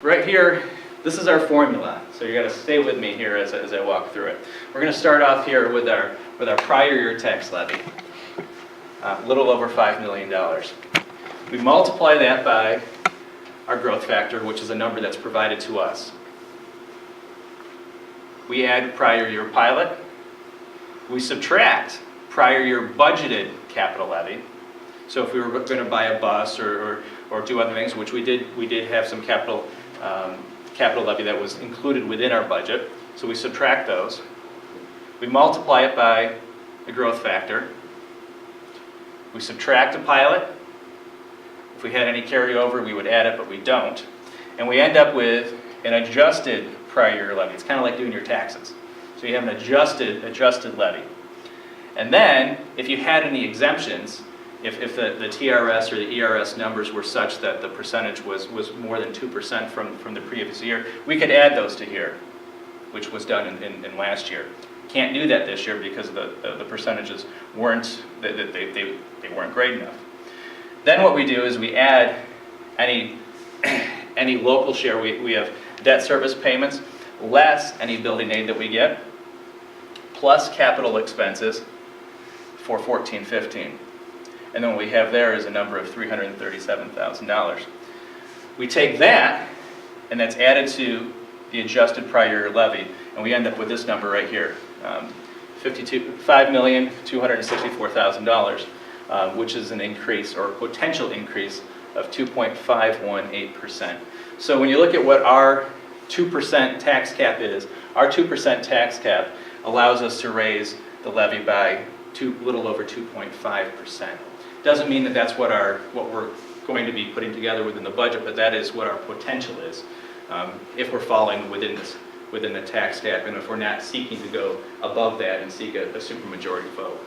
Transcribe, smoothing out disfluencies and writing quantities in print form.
Right here, this is our formula, so you got to stay with me here as I walk through it. We're going to start off here with our prior year tax levy, a little over $5 million. We multiply that by our growth factor, which is a number that's provided to us. We add prior year pilot. We subtract prior year budgeted capital levy. So if we were going to buy a bus or do other things, which we did have some capital levy that was included within our budget. So we subtract those. We multiply it by the growth factor. We subtract a pilot. If we had any carryover, we would add it, but we don't. And we end up with an adjusted prior year levy. It's kind of like doing your taxes. So you have an adjusted levy. And then, if you had any exemptions, if the TRS or the ERS numbers were such that the percentage was more than 2% from the previous year, we could add those to here, which was done in last year. Can't do that this year because the percentages weren't, they weren't great enough. Then what we do is we add any local share. We have debt service payments, less any building aid that we get, plus capital expenses for 14-15. And then what we have there is a number of $337,000. We take that, and that's added to the adjusted prior year levy, and we end up with this number right here, $5,264,000, which is an increase or potential increase of 2.518%. So when you look at what our 2% tax cap is, our 2% tax cap allows us to raise the levy by little over 2.5%. Doesn't mean that that's what we're going to be putting together within the budget, but that is what our potential is if we're falling within the tax cap and if we're not seeking to go above that and seek a supermajority vote.